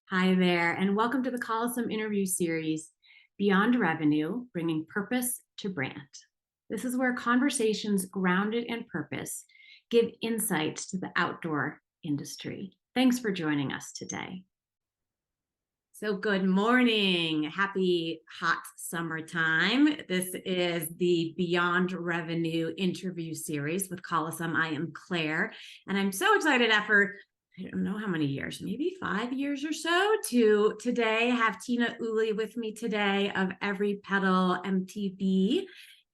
Hi there, and welcome to the Callosum interview series, Beyond Revenue, Bringing Purpose to Brand. This is where conversations grounded in purpose give insights to the outdoor industry. Thanks for joining us today. So good morning. Happy hot summertime. This is the Beyond Revenue interview series with Callosum. I am Claire, and I'm so excited after I don't know how many years, maybe 5 years or so, to today have Tina Ooley with me today of EveryPedal MTB.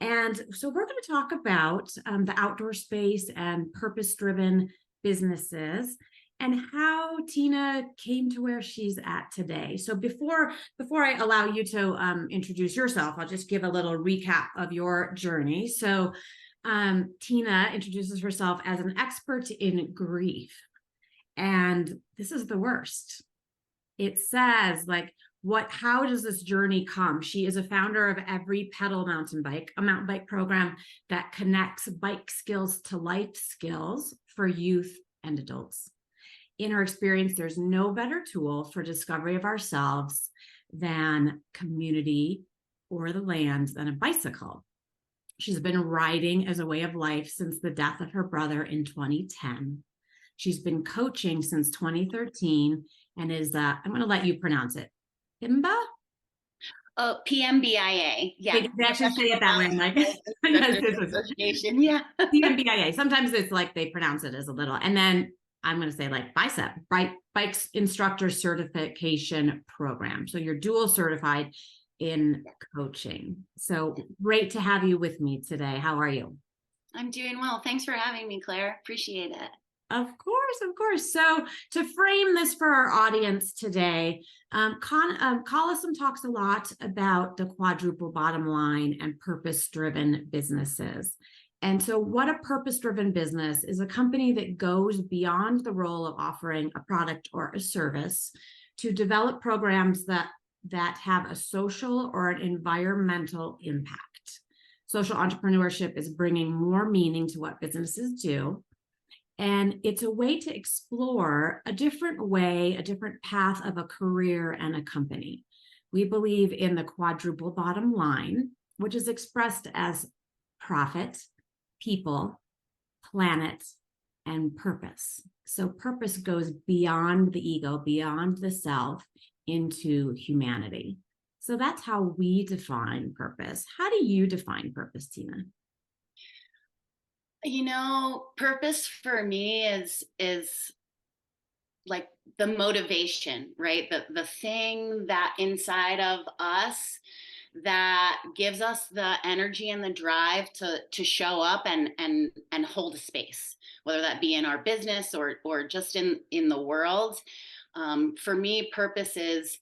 And so we're going to talk about the outdoor space and purpose-driven businesses and how Tina came to where she's at today. So before I allow you to introduce yourself, I'll just give a little recap of your journey. So Tina introduces herself as an expert in grief. And this is the worst. It says, how does this journey come? She is a founder of EveryPedal mountain bike, a mountain bike program that connects bike skills to life skills for youth and adults. In her experience, there's no better tool for discovery of ourselves than community or the land than a bicycle. She's been riding as a way of life since the death of her brother in 2010. She's been coaching since 2013 and is, I'm going to let you pronounce it, PMBA? Oh, PMBIA. Yeah. Wait, they actually say it that way. I'm like, Association. Yeah. PMBIA. Sometimes it's like they pronounce it as a little. And then I'm going to say like BICP, Bikes Instructor Certification Program. So you're dual certified in coaching. So great to have you with me today. How are you? I'm doing well. Thanks for having me, Claire. Appreciate it. Of course. So to frame this for our audience today, Callosum talks a lot about the quadruple bottom line and purpose-driven businesses. And so what a purpose-driven business is a company that goes beyond the role of offering a product or a service to develop programs that have a social or an environmental impact. Social entrepreneurship is bringing more meaning to what businesses do. And it's a way to explore a different way, a different path of a career and a company. We believe in the quadruple bottom line, which is expressed as profit, people, planet, and purpose. So purpose goes beyond the ego, beyond the self, into humanity. So that's how we define purpose. How do you define purpose, Tina? Purpose for me is like the motivation, right? The thing that inside of us that gives us the energy and the drive to show up and hold a space, whether that be in our business or just in the world. For me, purpose is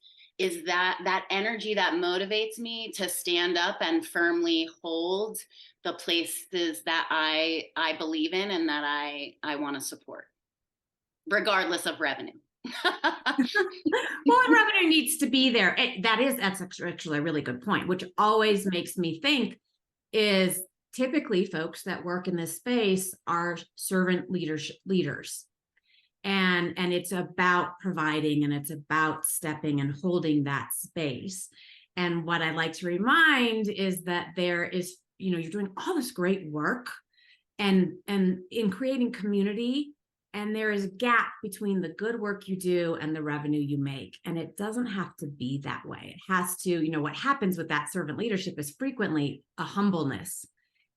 that energy that motivates me to stand up and firmly hold the places that I believe in and that I want to support, regardless of revenue. Well, and revenue needs to be there. That's actually a really good point, which always makes me think is typically folks that work in this space are servant leaders. And it's about providing and it's about stepping and holding that space. And what I like to remind is that there is, you're doing all this great work and in creating community, and there is a gap between the good work you do and the revenue you make. And it doesn't have to be that way. It has to, what happens with that servant leadership is frequently a humbleness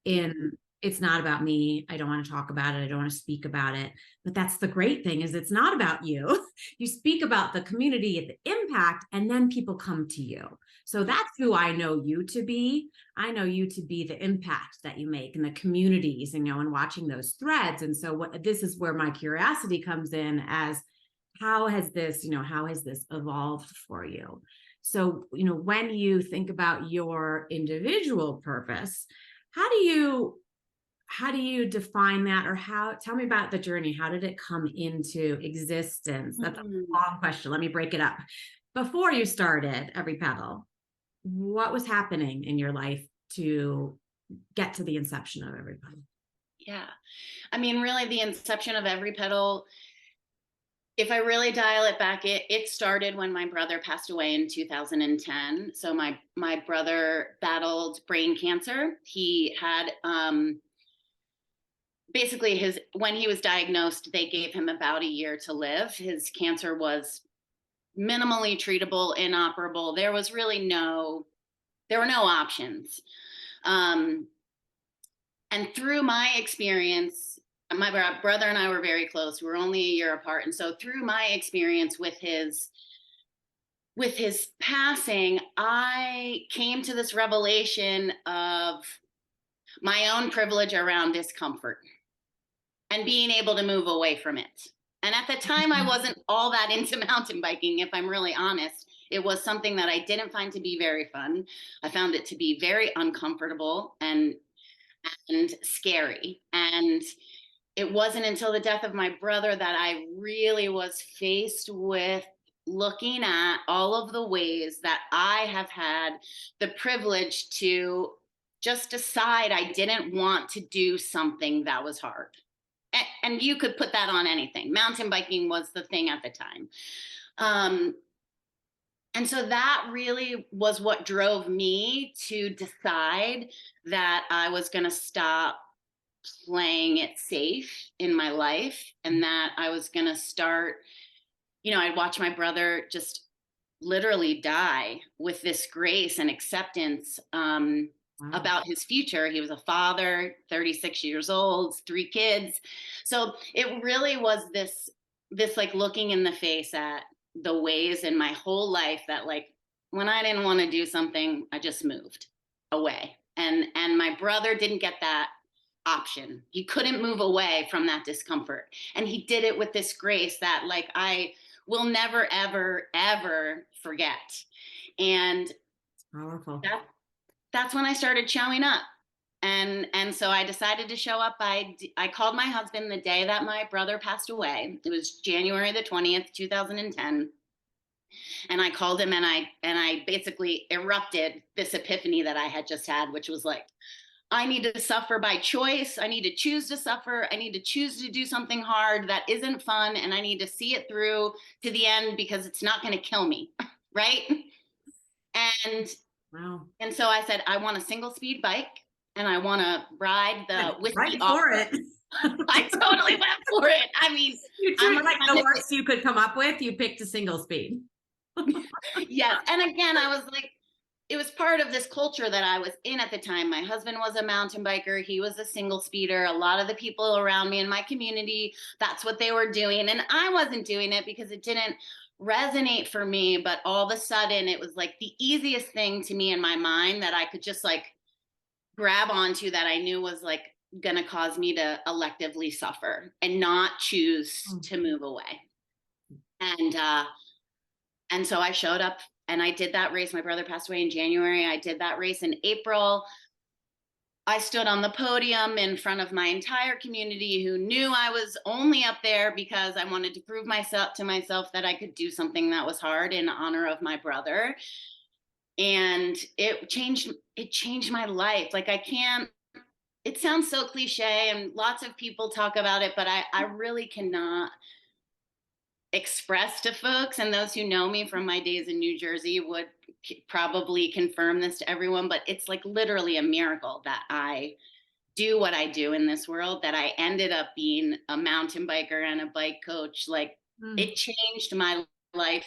in it's not about me. I don't want to talk about it. I don't want to speak about it. But that's the great thing is it's not about you. You speak about the community, the impact, and then people come to you. So that's who I know you to be. I know you to be the impact that you make in the communities, and watching those threads. And so this is where my curiosity comes in as how has this evolved for you? So, when you think about your individual purpose, how do you define that, or tell me about the journey? How did it come into existence? That's a long question. Let me break it up. Before you started EveryPedal, what was happening in your life to get to the inception of EveryPedal? Yeah. I mean, really the inception of EveryPedal If I really dial it back, it started when my brother passed away in 2010. So my brother battled brain cancer. He had basically his when he was diagnosed, they gave him about a year to live. His cancer was minimally treatable, inoperable. There were no options. Um, and through my experience, my brother and I were very close. We were only a year apart, and so through my experience with his passing, I came to this revelation of my own privilege around discomfort and being able to move away from it. And at the time, I wasn't all that into mountain biking, if I'm really honest. It was something that I didn't find to be very fun. I found it to be very uncomfortable and scary. And it wasn't until the death of my brother that I really was faced with looking at all of the ways that I have had the privilege to just decide I didn't want to do something that was hard. And you could put that on anything. Mountain biking was the thing at the time. And so that really was what drove me to decide that I was going to stop playing it safe in my life, and that I was going to start, I'd watch my brother just literally die with this grace and acceptance about his future. He was a father, 36 years old, 3 kids. So it really was this like looking in the face at the ways in my whole life that, like, when I didn't want to do something, I just moved away. And my brother didn't get that option. He couldn't move away from that discomfort. And he did it with this grace that, like, I will never, ever, ever forget. And Powerful. that's when I started showing up. And so I decided to show up. I called my husband the day that my brother passed away. It was January the 20th, 2010. And I called him, and I basically erupted this epiphany that I had just had, which was like, I need to suffer by choice. I need to choose to suffer. I need to choose to do something hard that isn't fun. And I need to see it through to the end, because it's not going to kill me. Right. And, Wow. and so I said, I want a single speed bike, and I want to ride the whiskey right off. for it. I totally went for it. I mean, You chose like the worst you could come up with. You picked a single speed. Yes. And again, I was like, it was part of this culture that I was in at the time. My husband was a mountain biker. He was a single speeder. A lot of the people around me in my community, that's what they were doing. And I wasn't doing it because it didn't resonate for me. But all of a sudden, it was like the easiest thing to me in my mind that I could just like grab onto, that I knew was like going to cause me to electively suffer and not choose to move away. And so I showed up and I did that race. My brother passed away in January. I did that race in April. I stood on the podium in front of my entire community, who knew I was only up there because I wanted to prove to myself that I could do something that was hard in honor of my brother. And it changed my life. Like, it sounds so cliche and lots of people talk about it, but I really cannot express to folks, and those who know me from my days in New Jersey would probably confirm this to everyone, but it's like literally a miracle that I do what I do in this world, that I ended up being a mountain biker and a bike coach. Like, it changed my life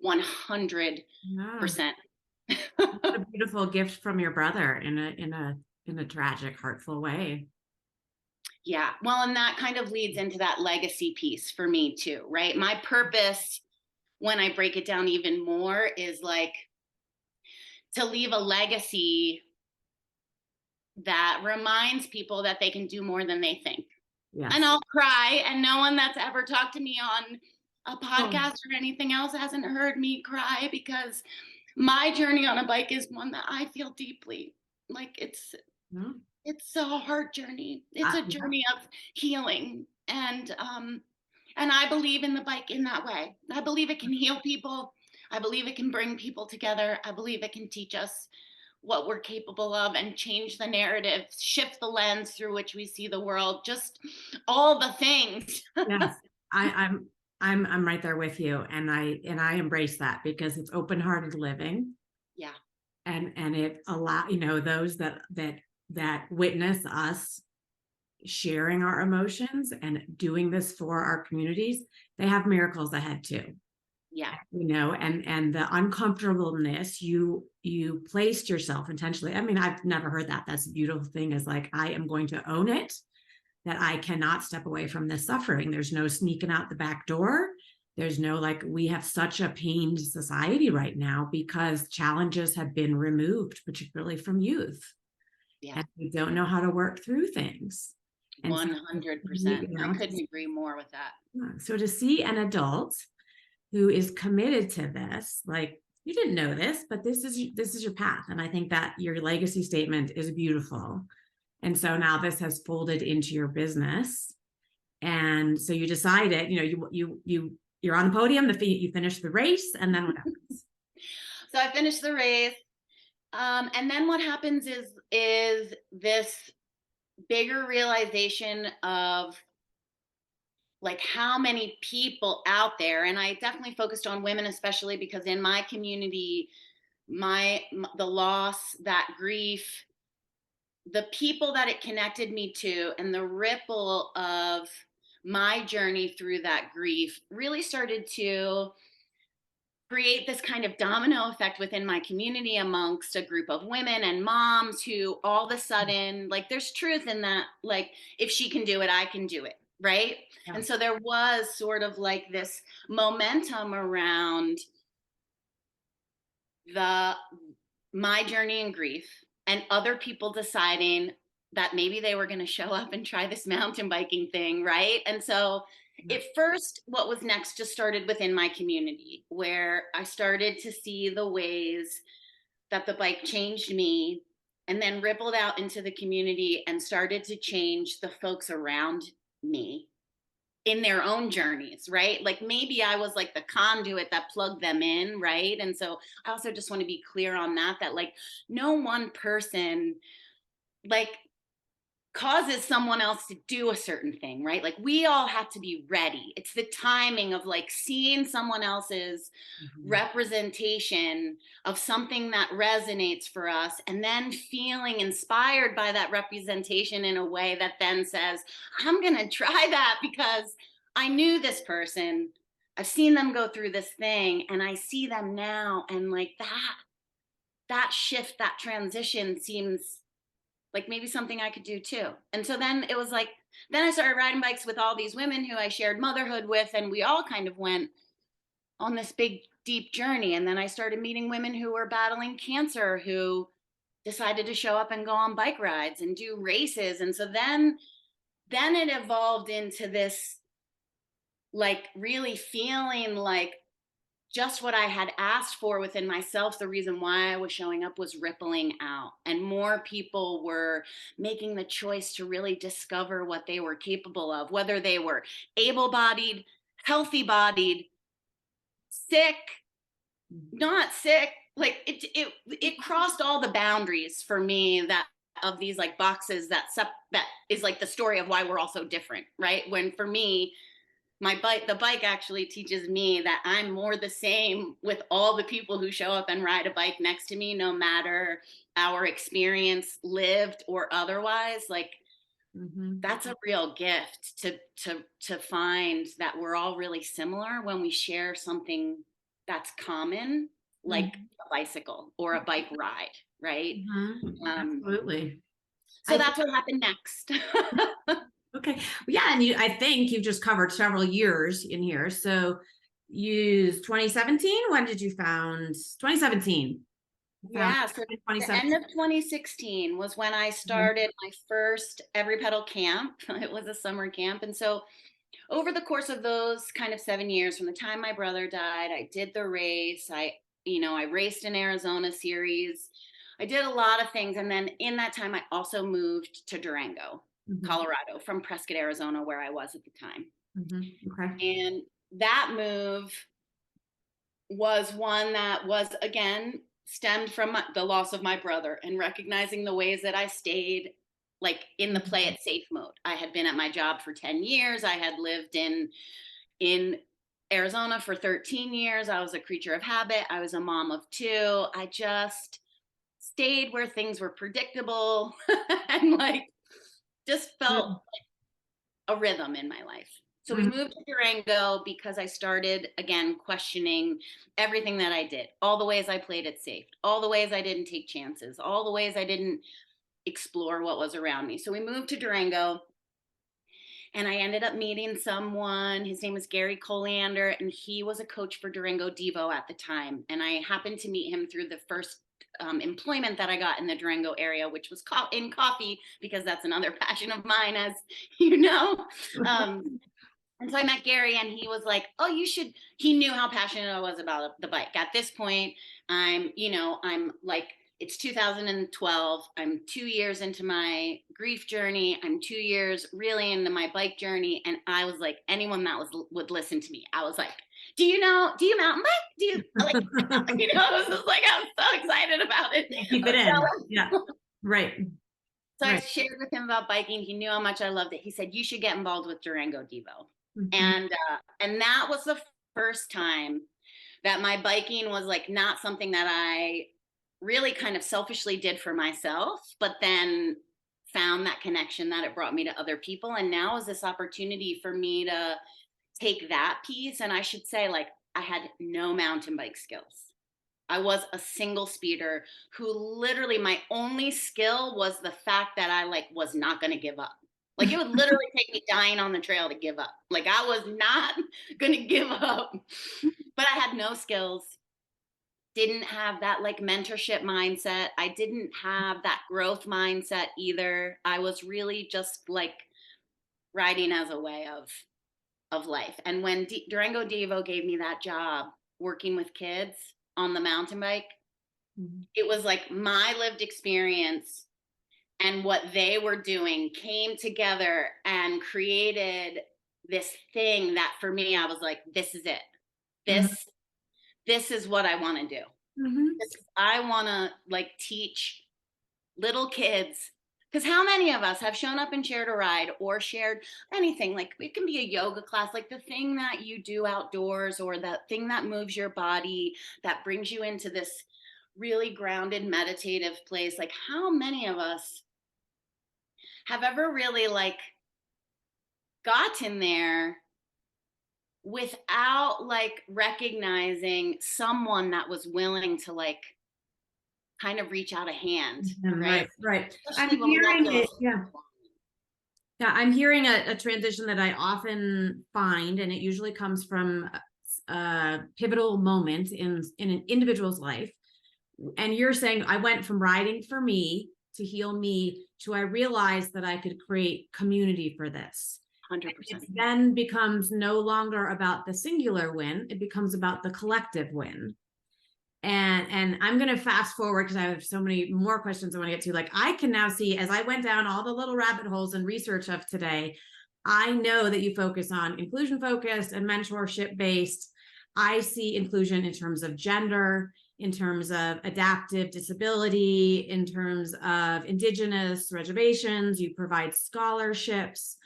100%. A beautiful gift from your brother in a tragic, hurtful way. Yeah. Well, and that kind of leads into that legacy piece for me too, right? My purpose, when I break it down even more, is like to leave a legacy that reminds people that they can do more than they think. Yes. And I'll cry, and no one that's ever talked to me on a podcast or anything else hasn't heard me cry, because my journey on a bike is one that I feel deeply. Like, it's a hard journey. It's a journey of healing. And I believe in the bike in that way. I believe it can heal people. I believe it can bring people together. I believe it can teach us what we're capable of and change the narrative, shift the lens through which we see the world, just all the things. Yes. I'm right there with you, and I embrace that because it's open-hearted living, Yeah. and it allow those that witness us sharing our emotions and doing this for our communities, they have miracles ahead too. Yeah. And the uncomfortableness, you placed yourself intentionally. I mean, I've never heard that. That's a beautiful thing, is like, I am going to own it, that I cannot step away from this suffering. There's no sneaking out the back door. There's no, like, we have such a pained society right now because challenges have been removed, particularly from youth, Yeah. and we don't know how to work through things. And so, 100%. I couldn't agree more with that. so to see an adult who is committed to this, like, you didn't know this, but this is your path. And I think that your legacy statement is beautiful. And so now this has folded into your business. And so you decided, you're on the podium, you finish the race, and then what happens? So I finished the race. And then what happens is this bigger realization of like how many people out there, and I definitely focused on women, especially because in my community, the loss, that grief, the people that it connected me to, and the ripple of my journey through that grief really started to create this kind of domino effect within my community amongst a group of women and moms who all of a sudden, like, there's truth in that, like, if she can do it, I can do it, right? Yeah. And so there was sort of like this momentum around the my journey in grief, and other people deciding that maybe they were going to show up and try this mountain biking thing, right? And so Yeah. at first, what was next just started within my community, where I started to see the ways that the bike changed me, and then rippled out into the community and started to change the folks around me in their own journeys, right? Like maybe I was like the conduit that plugged them in, right? And so I also just want to be clear on that, that like no one person like causes someone else to do a certain thing, right? Like we all have to be ready. It's the timing of like seeing someone else's Mhm. representation of something that resonates for us, and then feeling inspired by that representation in a way that then says, I'm going to try that because I knew this person. I've seen them go through this thing and I see them now. And like that shift, that transition seems like maybe something I could do too. And so then it was like, then I started riding bikes with all these women who I shared motherhood with, and we all kind of went on this big, deep journey. And then I started meeting women who were battling cancer who decided to show up and go on bike rides and do races. And so then it evolved into this, like, really feeling like just what I had asked for within myself, the reason why I was showing up, was rippling out. And more people were making the choice to really discover what they were capable of, whether they were able bodied, healthy bodied, sick, not sick. Like it crossed all the boundaries for me, that of these like boxes that is like the story of why we're all so different, right? When for me, the bike actually teaches me that I'm more the same with all the people who show up and ride a bike next to me, no matter our experience, lived or otherwise. Like Mhm. that's a real gift to find that we're all really similar when we share something that's common, like Mhm. a bicycle or a bike ride, right? Mhm. Um, Absolutely. so I that's what happened next. Okay. Yeah, and I think you've just covered several years in here. So you 2017. When did you found 2017? Found Yeah, so in the end 2017. of 2016 was when I started my first EveryPedal camp. It was a summer camp. And so over the course of those kind of 7 years, from the time my brother died, I did the race. I raced in Arizona series. I did a lot of things. And then in that time, I also moved to Durango, Mhm. Colorado, from Prescott, Arizona, where I was at the time. Mhm. Okay. And that move was one that was, again, stemmed from the loss of my brother, and recognizing the ways that I stayed like in the play Mhm. it safe mode. I had been at my job for 10 years. I had lived in Arizona for 13 years. I was a creature of habit. I was a mom of two. I just stayed where things were predictable and like just felt a rhythm in my life. So we Mhm. moved to Durango because I started again questioning everything that I did, all the ways I played it safe, all the ways I didn't take chances, all the ways I didn't explore what was around me. So we moved to Durango and I ended up meeting someone. His name was Gary Colander, and he was a coach for Durango Devo at the time. And I happened to meet him through the first employment that I got in the Durango area, which was in coffee, because that's another passion of mine, as you know. And so I met Gary, and he was like, "Oh, you should." He knew how passionate I was about the bike. At this point, I'm like, it's 2012. I'm 2 years into my grief journey. I'm 2 years really into my bike journey, and I was like, anyone that would listen to me, I was like, "Do you mountain bike? Do you like?" I was just like, I was so excited about it. Keep I it was in. Yeah. telling. Right. So I Right. shared with him about biking. He knew how much I loved it. He said, "You should get involved with Durango Devo." Mhm. And that was the first time that my biking was like not something that I really kind of selfishly did for myself, but then found that connection that it brought me to other people. And now is this opportunity for me to take that piece. And I should say, like, I had no mountain bike skills. I was a single speeder who literally, my only skill was the fact that I like was not going to give up. Like, it would literally take me dying on the trail to give up. Like, I was not going to give up. But I had no skills, didn't have that like mentorship mindset. I didn't have that growth mindset either. I was really just like riding as a way of life. And when Durango Devo gave me that job working with kids on the mountain bike, Mhm. it was like my lived experience and what they were doing came together and created this thing that for me, I was like, this is it. Mhm. This is what I want to do. Mhm. I want to like teach little kids, because how many of us have shown up and shared a ride or shared anything? Like, it can be a yoga class, like the thing that you do outdoors, or that thing that moves your body, that brings you into this really grounded meditative place. Like, how many of us have ever really like gotten there without like recognizing someone that was willing to like kind of reach out a hand, right? Right. Right. I'm Especially when we all hearing feel it. so Yeah. Yeah, I'm hearing a transition that I often find, and it usually comes from a pivotal moment in an individual's life. And you're saying I went from riding for me to heal me to I realized that I could create community for this. It 100%. then becomes no longer about the singular win; it becomes about the collective win. And I'm going to fast forward because I have so many more questions I want to get to. Like, I can now see, as I went down all the little rabbit holes and research of today, I know that you focus on inclusion focused and mentorship based. I see inclusion in terms of gender, in terms of adaptive disability, in terms of indigenous reservations. You provide scholarships.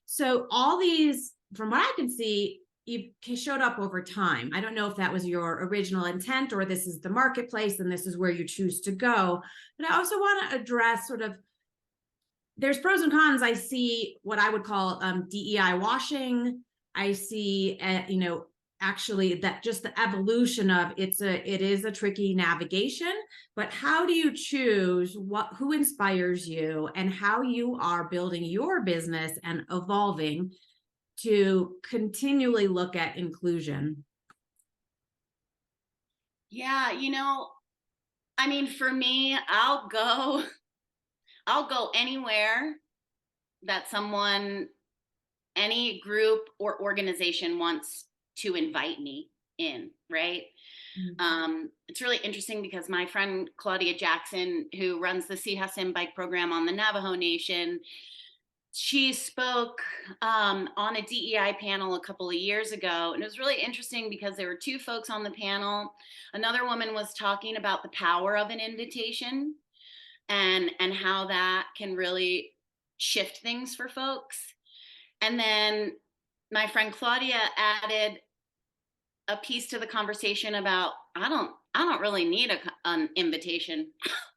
So all these, from what I can see, you showed up over time. I don't know if that was your original intent or this is the marketplace and this is where you choose to go. But I also want to address sort of, there's pros and cons. I see what I would call DEI washing. I see, actually that just the evolution of it is a tricky navigation, but how do you choose who inspires you and how you are building your business and evolving to continually look at inclusion? Yeah, I mean, for me, I'll go anywhere that someone, any group or organization wants to invite me in, right? It's really interesting because my friend Claudia Jackson, who runs the CHSM bike program on the Navajo Nation, she spoke on a DEI panel a couple of years ago. And it was really interesting because there were two folks on the panel. Another woman was talking about the power of an invitation and how that can really shift things for folks. And then my friend Claudia added, a piece to the conversation about I don't really need an invitation.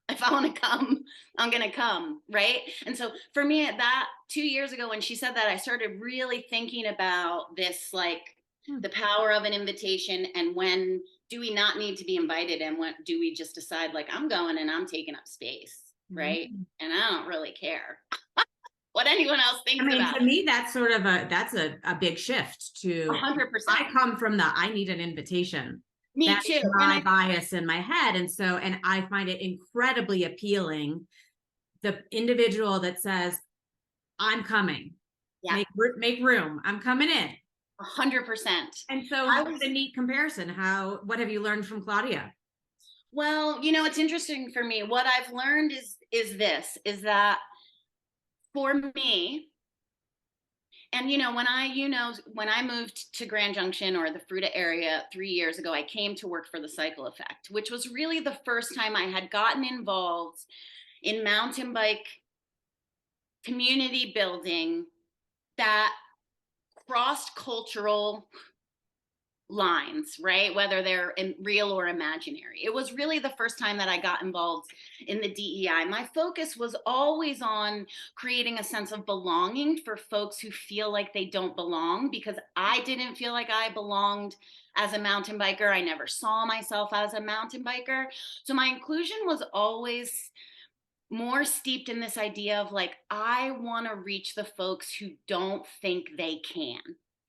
If I want to come, I'm going to come, right? And so for me, that 2 years ago when she said that, I started really thinking about this, like Hmm. the power of an invitation, and when do we not need to be invited, and when do we just decide like I'm going and I'm taking up space, right? Mhm. And I don't really care what anyone else I thinks mean, about to me, that's sort of that's a big shift it. to, 100%. I come from the I need an invitation. Me That is too. And my I bias in my head. And so, and I find it incredibly appealing. The individual that says, I'm coming, Yeah, make room, I'm coming in. 100%. And so I that's was a neat comparison. What have you learned from Claudia? Well, it's interesting for me. What I've learned is that for me, and when I moved to Grand Junction or the Fruita area 3 years ago, I came to work for the Cycle Effect, which was really the first time I had gotten involved in mountain bike community building that crossed cultural lines, right? Whether they're real or imaginary. It was really the first time that I got involved in the DEI. My focus was always on creating a sense of belonging for folks who feel like they don't belong, because I didn't feel like I belonged as a mountain biker. I never saw myself as a mountain biker. So my inclusion was always more steeped in this idea of like, I want to reach the folks who don't think they can,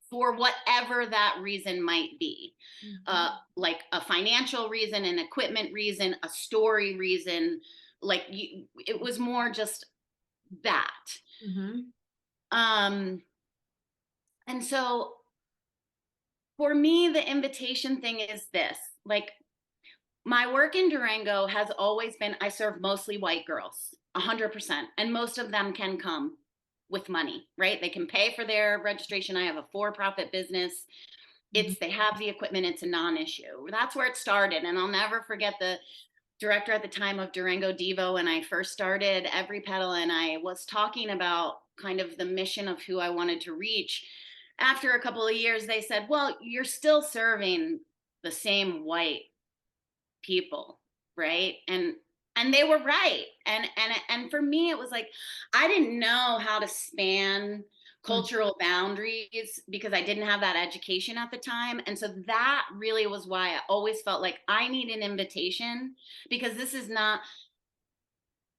for whatever that reason might be. Mhm. Like a financial reason, an equipment reason, a story reason. It was more just that. Mhm. Um, and so for me, the invitation thing is this, like, my work in Durango has always been, I serve mostly white girls, 100%. And most of them can come with money, right? They can pay for their registration. I have a for-profit business. Mhm. They have the equipment. It's a non-issue. That's where it started. And I'll never forget the director at the time of Durango Devo when I first started EveryPedal, and I was talking about kind of the mission of who I wanted to reach. After a couple of years, they said, well, you're still serving the same white people, right? And they were right. And for me, it was like I didn't know how to span Mhm. cultural boundaries because I didn't have that education at the time. And so that really was why I always felt like I need an invitation, because this is not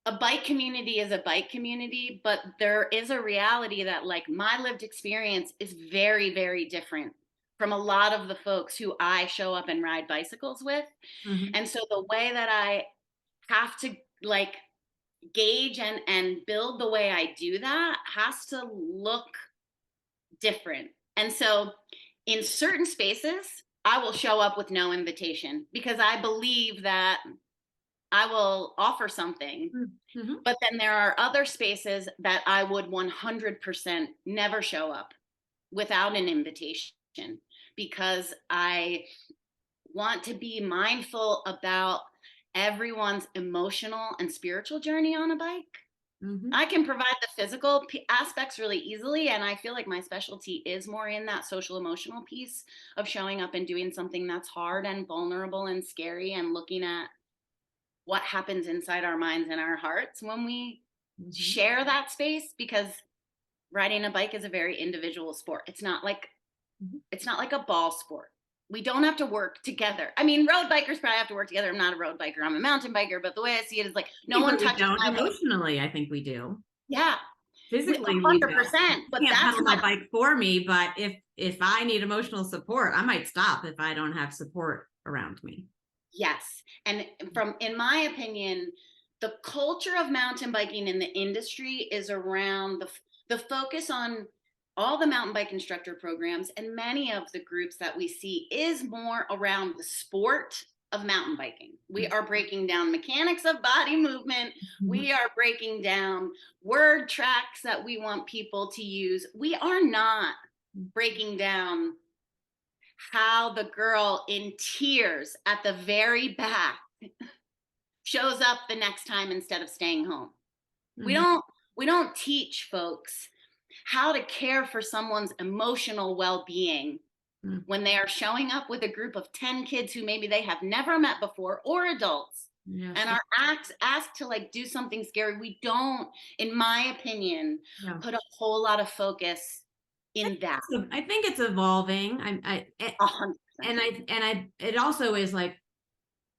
a bike community, is a bike community, but there is a reality that like my lived experience is very, very different from a lot of the folks who I show up and ride bicycles with. Mhm. And so the way that I have to like gauge and build the way I do that has to look different. And so in certain spaces, I will show up with no invitation because I believe that I will offer something. Mhm. But then there are other spaces that I would 100% never show up without an invitation, because I want to be mindful about everyone's emotional and spiritual journey on a bike. Mhm. I can provide the physical aspects really easily, and I feel like my specialty is more in that social emotional piece of showing up and doing something that's hard and vulnerable and scary, and looking at what happens inside our minds and our hearts when we Mhm. share that space, because riding a bike is a very individual sport. Mhm. It's not like a ball sport. We don't have to work together. I mean, road bikers probably have to work together. I'm not a road biker. I'm a mountain biker. But the way I see it is like no Yeah, one but we touches don't my bike. emotionally. I think we do. Yeah, Physically, we don't. 100%. You But can't that's pedal my not. bike for me, but if I need emotional support, I might stop if I don't have support around me. Yes. And from, in my opinion, the culture of mountain biking in the industry is around the focus on all the mountain bike instructor programs, and many of the groups that we see is more around the sport of mountain biking. We are breaking down mechanics of body movement. Mhm. We are breaking down word tracks that we want people to use. We are not breaking down how the girl in tears at the very back shows up the next time instead of staying home. We Mhm. don't we don't teach folks how to care for someone's emotional well-being Mm. when they are showing up with a group of 10 kids who maybe they have never met before, or adults, Yes. and are asked to like do something scary, we don't, in my opinion, Yeah. put a whole lot of focus in that. I think it's evolving. A hundred And percent. it also is like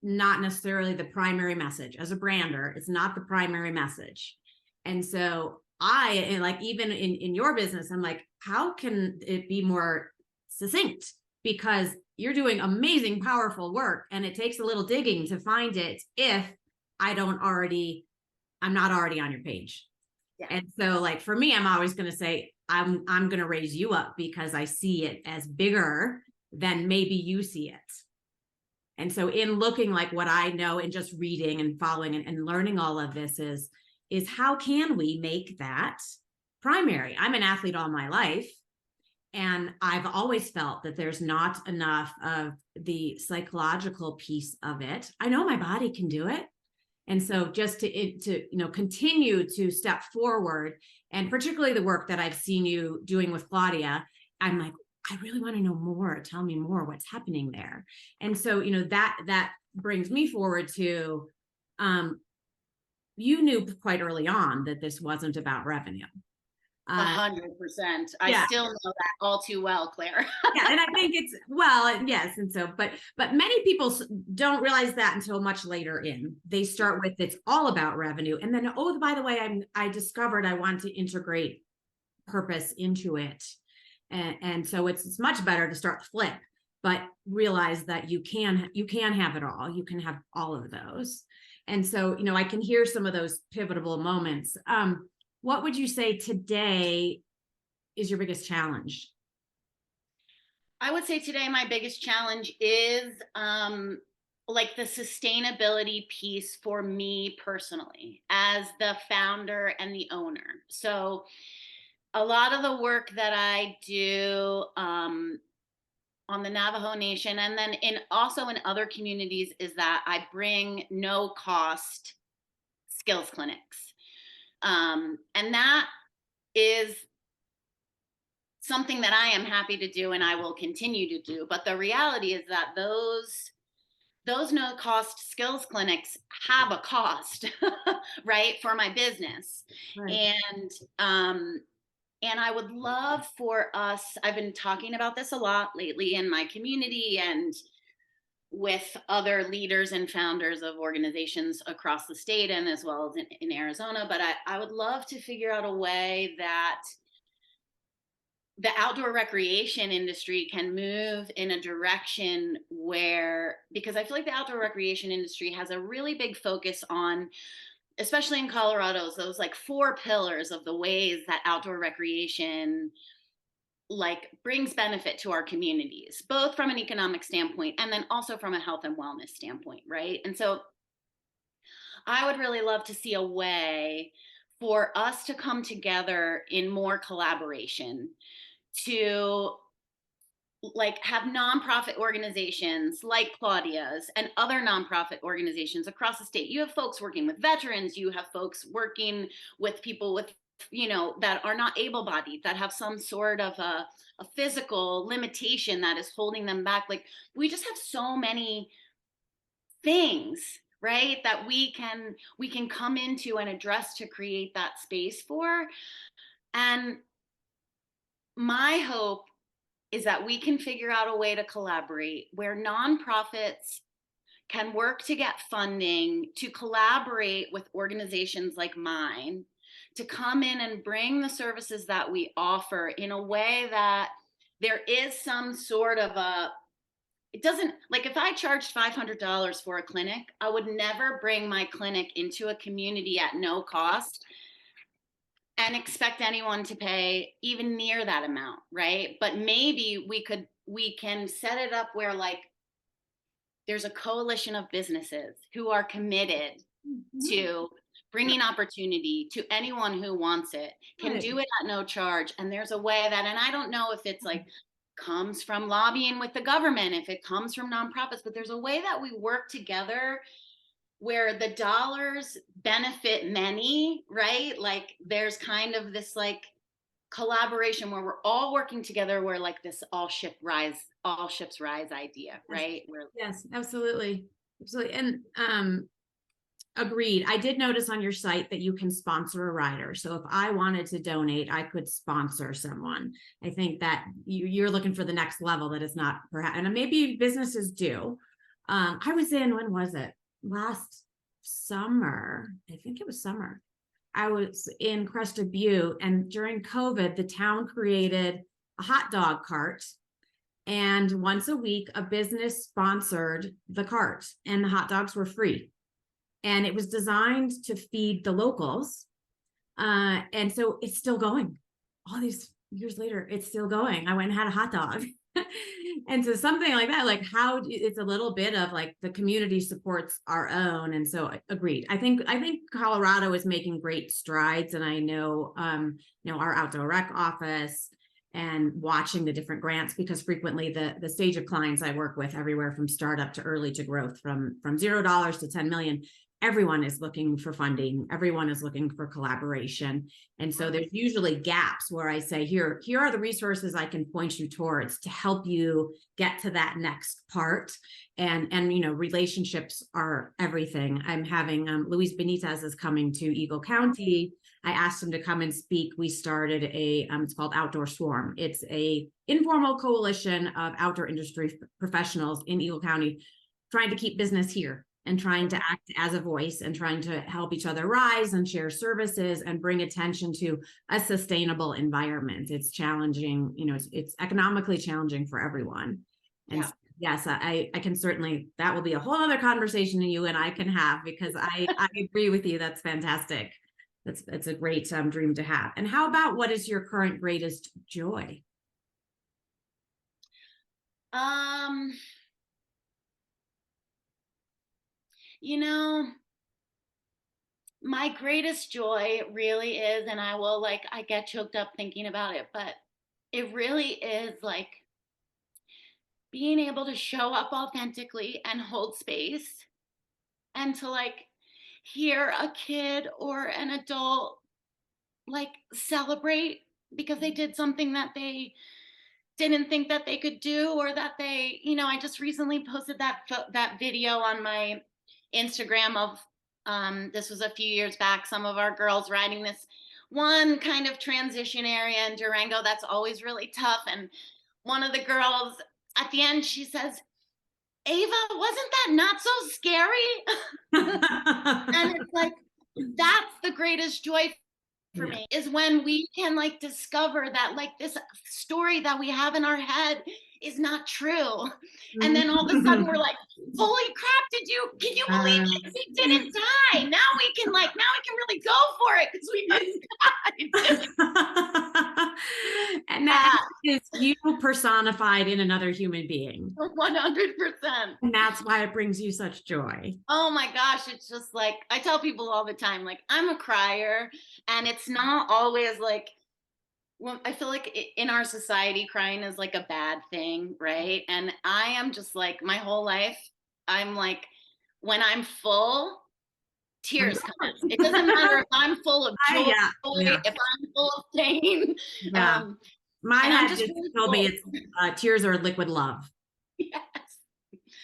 not necessarily the primary message as a brander. It's not the primary message. And so and like, even in your business, I'm like, how can it be more succinct? Because you're doing amazing, powerful work, and it takes a little digging to find it if I'm not already on your page. Yeah. And so, like, for me, I'm always going to say, I'm going to raise you up because I see it as bigger than maybe you see it. And so, in looking like what I know and just reading and following and learning all of this is how can we make that primary? I'm an athlete all my life, and I've always felt that there's not enough of the psychological piece of it. I know my body can do it. And so just to continue to step forward, and particularly the work that I've seen you doing with Claudia, I'm like, I really want to know more. Tell me more. What's happening there? And so that brings me forward to, you knew quite early on that this wasn't about revenue. 100%. I Yeah, still know that all too well, Claire. yeah, and I think it's, well, yes, and so but many people don't realize that until much later in. They start with, it's all about revenue, and then, oh, by the way, I discovered I want to integrate purpose into it. And so it's much better to start the flip, but realize that you can have it all. You can have all of those. And so I can hear some of those pivotal moments. What would you say today is your biggest challenge? I would say today my biggest challenge is like the sustainability piece for me personally as the founder and the owner. So a lot of the work that I do on the Navajo Nation, and then also in other communities, is that I bring no cost skills clinics. And that is something that I am happy to do and I will continue to do. But the reality is that those no cost skills clinics have a cost, right, for my business. Right. And I would love for us, I've been talking about this a lot lately in my community and with other leaders and founders of organizations across the state and as well as in Arizona. But I would love to figure out a way that the outdoor recreation industry can move in a direction where, because I feel like the outdoor recreation industry has a really big focus on, especially in Colorado, those like 4 pillars of the ways that outdoor recreation like brings benefit to our communities, both from an economic standpoint and then also from a health and wellness standpoint, right? And so I would really love to see a way for us to come together in more collaboration to like have nonprofit organizations like Claudia's and other nonprofit organizations across the state. You have folks working with veterans, you have folks working with people with, that are not able-bodied, that have some sort of a physical limitation that is holding them back. Like, we just have so many things, right, that we can come into and address to create that space for. And my hope is that we can figure out a way to collaborate where nonprofits can work to get funding to collaborate with organizations like mine to come in and bring the services that we offer in a way that there is some sort of it doesn't, like, if I charged $500 for a clinic, I would never bring my clinic into a community at no cost and expect anyone to pay even near that amount, right? But maybe we can set it up where like there's a coalition of businesses who are committed Mhm. to bringing opportunity to anyone who wants it, can Right. do it at no charge. And there's a way that, and I don't know if it's like comes from lobbying with the government, if it comes from nonprofits, but there's a way that we work together where the dollars benefit many, right? Like there's kind of this like collaboration where we're all working together. We're like this all ships rise idea, right? Yes, absolutely. Absolutely. And agreed. I did notice on your site that you can sponsor a rider. So if I wanted to donate, I could sponsor someone. I think that you're looking for the next level that is not perhaps, and maybe businesses do. I was in, when was it? Last summer. I think it was summer. I was in Crested Butte, and during COVID, the town created a hot dog cart. And once a week, a business sponsored the cart, and the hot dogs were free. And it was designed to feed the locals. And so it's still going. All these years later, it's still going. I went and had a hot dog. And so something like that, like how it's a little bit of like the community supports our own. And so agreed. I think Colorado is making great strides. And I know, our outdoor rec office and watching the different grants, because frequently the stage of clients I work with, everywhere from startup to early to growth, from $0 to 10 million, everyone is looking for funding. Everyone is looking for collaboration. And so there's usually gaps where I say, here are the resources I can point you towards to help you get to that next part. And relationships are everything. I'm having Luis Benitez is coming to Eagle County. I asked him to come and speak. We started it's called Outdoor Swarm. It's a informal coalition of outdoor industry professionals in Eagle County trying to keep business here and trying to act as a voice and trying to help each other rise and share services and bring attention to a sustainable environment. It's challenging, it's economically challenging for everyone. And Yeah. yes, I can certainly, that will be a whole other conversation that you and I can have, because I agree with you. That's fantastic. It's a great dream to have. And how about, what is your current greatest joy? My greatest joy really is, and I get choked up thinking about it, but it really is like being able to show up authentically and hold space, and to like hear a kid or an adult like celebrate because they did something that they didn't think that they could do, or that they, I just recently posted that video on my Instagram of this was a few years back, some of our girls riding this one kind of transition area in Durango that's always really tough, and one of the girls at the end, she says, "Ava, wasn't that not so scary?" And it's like, that's the greatest joy for me, is when we can like discover that like this story that we have in our head is not true. And then all of a sudden we're like, holy crap, can you believe it? He didn't die. Now we can really go for it because we died. And that is you personified in another human being. 100%. And that's why it brings you such joy. Oh my gosh, it's just like, I tell people all the time, like, I'm a crier, and it's not always like, well, I feel like in our society, crying is like a bad thing, right? And I am just like, my whole life, I'm like, when I'm full, tears come. It doesn't matter if I'm full of joy, if I'm full of pain. My head just told me it's tears are liquid love. Yes.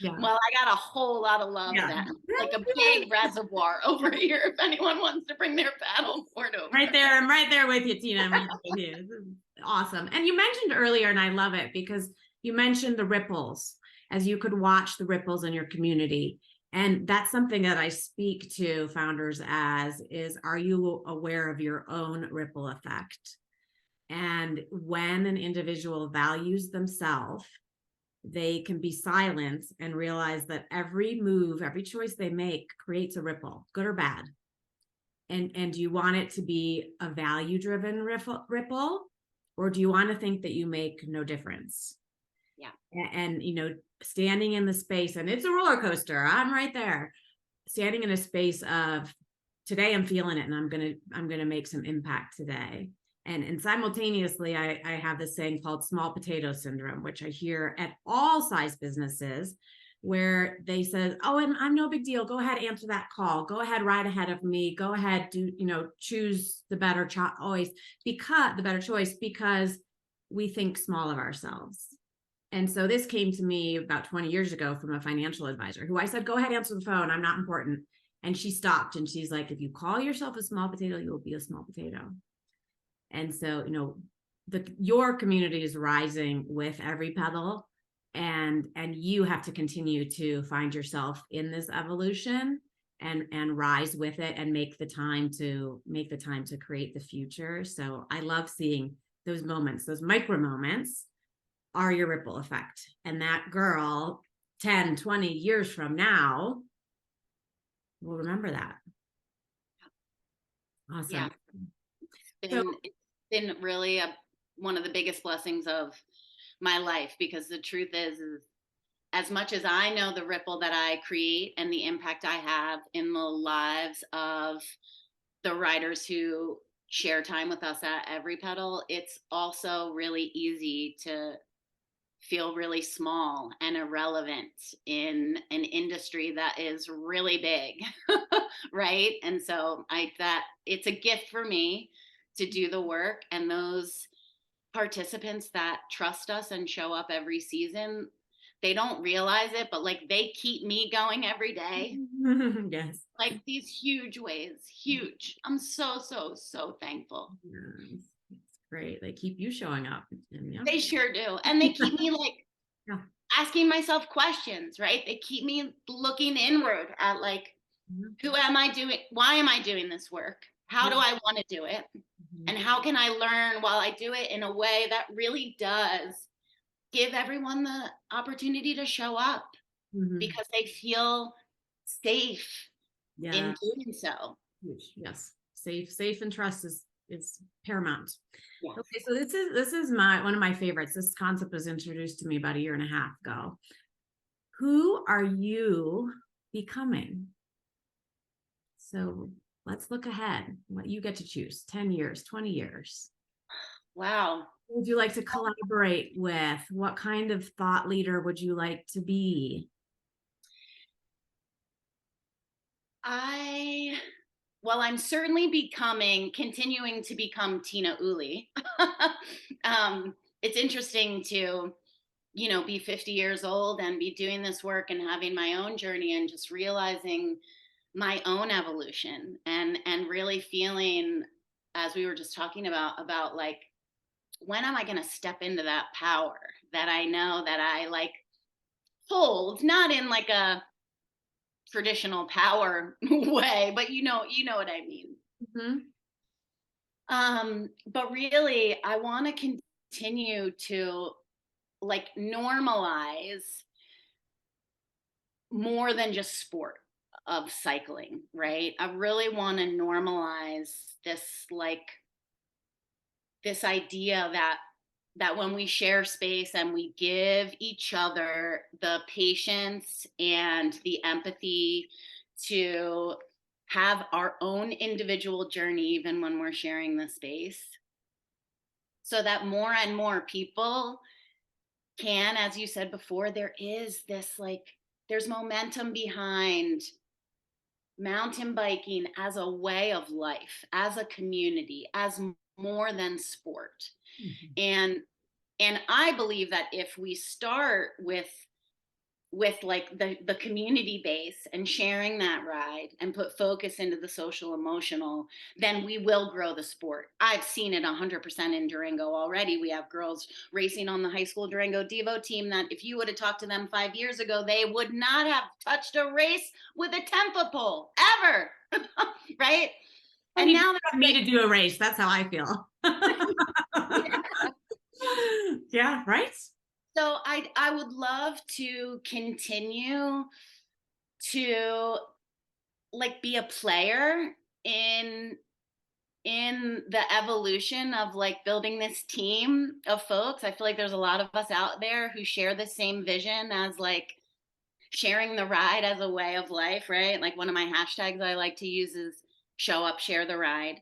Yeah. Well, I got a whole lot of love then. Like a big reservoir over here if anyone wants to bring their paddleboard over. Right there. I'm right there with you, Tina. I'm right with you. This is awesome. And you mentioned earlier, and I love it, because you mentioned the ripples, as you could watch the ripples in your community. And that's something that I speak to founders as is, are you aware of your own ripple effect? And when an individual values themselves, they can be silent and realize that every move, every choice they make creates a ripple, good or bad. And do you want it to be a value-driven ripple, or do you want to think that you make no difference? Yeah. And standing in the space, and it's a roller coaster. I'm right there, standing in a space of, today I'm feeling it, and I'm gonna make some impact today. And simultaneously, I have this saying called small potato syndrome, which I hear at all size businesses, where they said, oh, I'm no big deal. Go ahead, answer that call. Go ahead, ride ahead of me. Go ahead, choose the better always, because the better choice, because we think small of ourselves. And so this came to me about 20 years ago from a financial advisor who I said, go ahead, answer the phone. I'm not important. And she stopped and she's like, if you call yourself a small potato, you will be a small potato. And so, your community is rising with EveryPedal, and you have to continue to find yourself in this evolution and rise with it and make the time to create the future. So I love seeing those moments. Those micro moments are your ripple effect. And that girl 10, 20 years from now will remember that. Awesome. Yeah. It's been really one of the biggest blessings of my life, because the truth is as much as I know the ripple that I create and the impact I have in the lives of the riders who share time with us at EveryPedal, it's also really easy to feel really small and irrelevant in an industry that is really big. Right? And so that it's a gift for me to do the work, and those participants that trust us and show up every season, they don't realize it, but like they keep me going every day. Yes. Like these huge ways, huge. I'm so thankful. Yes. It's great. They keep you showing up. And yeah. They sure do. And they keep me like Yeah. asking myself questions, right? They keep me looking inward at like, who am I doing? Why am I doing this work? How do I want to do it? And how can I learn while I do it in a way that really does give everyone the opportunity to show up because they feel safe in doing so. Yes. Safe and trust is paramount. Yes. Okay, so this is one of my favorites. This concept was introduced to me about a year and a half ago. Who are you becoming? So let's look ahead. What you get to choose: 10 years, 20 years. Wow. Who would you like to collaborate with? What kind of thought leader would you like to be? I'm certainly continuing to become Tina Ooley. It's interesting to, be 50 years old and be doing this work and having my own journey and just realizing my own evolution and really feeling, as we were just talking about like, when am I going to step into that power that I know that I like hold, not in like a traditional power way, but you know what I mean. But really, I want to continue to like normalize more than just sport of cycling, right? I really want to normalize this idea that when we share space and we give each other the patience and the empathy to have our own individual journey, even when we're sharing the space, so that more and more people can, as you said before, there's momentum behind mountain biking as a way of life, as a community, as more than sport. And I believe that if we start with like the community base and sharing that ride and put focus into the social emotional, then we will grow the sport. I've seen it 100% in Durango already. We have girls racing on the high school Durango Devo team that if you would have talked to them 5 years ago, they would not have touched a race with a 10-foot pole ever. Right? And now they're me to do a race. That's how I feel. Yeah, right? So I would love to continue to like be a player in the evolution of like building this team of folks. I feel like there's a lot of us out there who share the same vision as like sharing the ride as a way of life, right? Like one of my hashtags I like to use is show up, share the ride.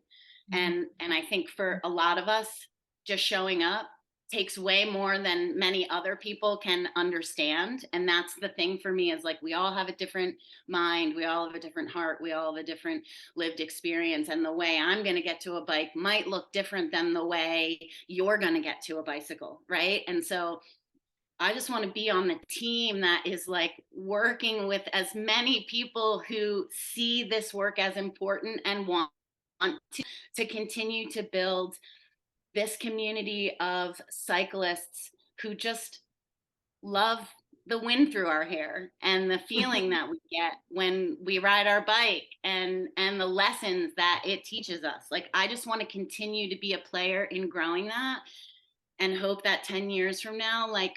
And I think for a lot of us, just showing up takes way more than many other people can understand. And that's the thing for me, is like, we all have a different mind, we all have a different heart, we all have a different lived experience, and the way I'm going to get to a bike might look different than the way you're going to get to a bicycle, right? And so I just want to be on the team that is like working with as many people who see this work as important and want to continue to build this community of cyclists who just love the wind through our hair and the feeling that we get when we ride our bike, and the lessons that it teaches us. Like, I just want to continue to be a player in growing that, and hope that 10 years from now, like,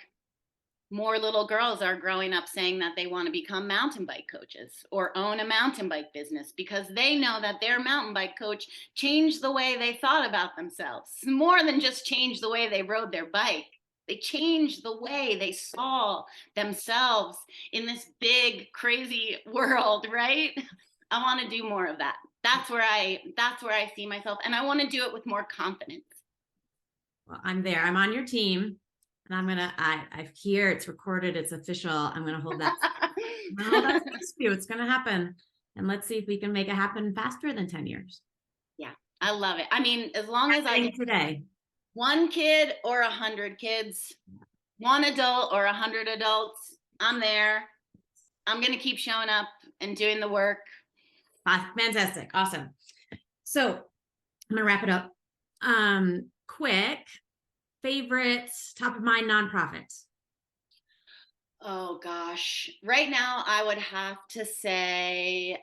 more little girls are growing up saying that they want to become mountain bike coaches or own a mountain bike business, because they know that their mountain bike coach changed the way they thought about themselves, more than just change the way they rode their bike. They changed the way they saw themselves in this big, crazy world, right? I want to do more of that. That's where I see myself, and I want to do it with more confidence. Well, I'm there. I'm on your team. And I'm gonna, I've here, it's recorded, it's official. I'm gonna hold that. Space for you. It's gonna happen. And let's see if we can make it happen faster than 10 years. Yeah, I love it. I mean, as long as I get today, one kid or 100 kids, one adult or 100 adults, I'm there. I'm gonna keep showing up and doing the work. fantastic, awesome. So I'm gonna wrap it up. Quick favorites, top of mind nonprofits. Oh gosh, right now I would have to say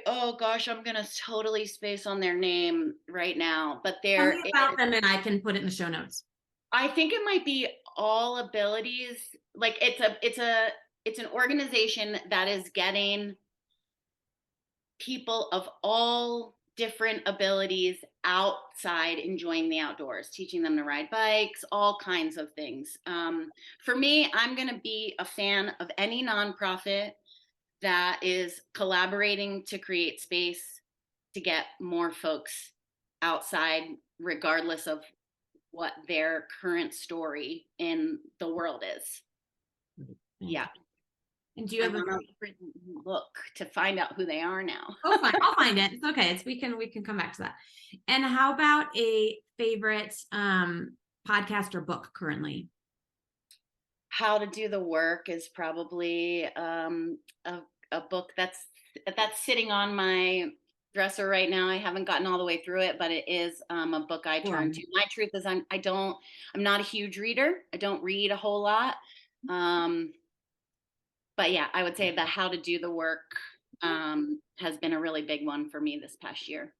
oh gosh, I'm gonna totally space on their name right now, but Tell there me is, about them and I can put it in the show notes. I think it might be All Abilities. Like, it's an organization that is getting people of all different abilities outside enjoying the outdoors, teaching them to ride bikes, all kinds of things. For me, I'm going to be a fan of any nonprofit that is collaborating to create space to get more folks outside, regardless of what their current story in the world is. Yeah. And do you have a look to find out who they are now? Oh, fine. I'll find it. It's okay. We can come back to that. And how about a favorite podcast or book currently? How to Do the Work is probably a book that's sitting on my dresser right now. I haven't gotten all the way through it, but it is a book I turn to. My truth is, I'm not a huge reader. I don't read a whole lot. But yeah, I would say the How to Do the Work has been a really big one for me this past year.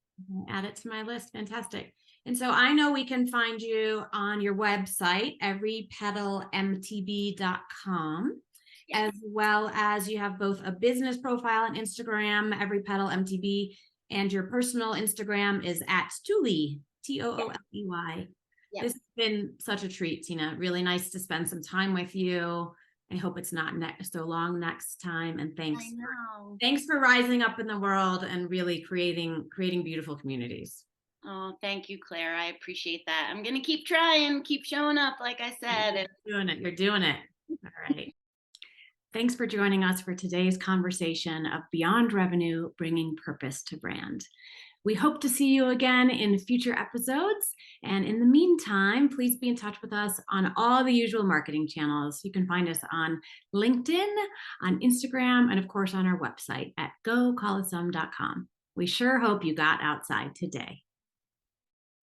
Add it to my list. Fantastic. And so I know we can find you on your website, EveryPedalMTB.com, yes, as well as you have both a business profile on Instagram, EveryPedal MTB, and your personal Instagram is at Tooley, Tooley. Yes. This has been such a treat, Tina. Really nice to spend some time with you. I hope it's not so long next time. And thanks for rising up in the world and really creating beautiful communities. Oh, thank you, Claire. I appreciate that. I'm going to keep trying, keep showing up, like I said. You're doing it. All right. Thanks for joining us for today's conversation of Beyond Revenue, Bringing Purpose to Brand. We hope to see you again in future episodes. And in the meantime, please be in touch with us on all the usual marketing channels. You can find us on LinkedIn, on Instagram, and of course on our website at gocallosum.com. We sure hope you got outside today.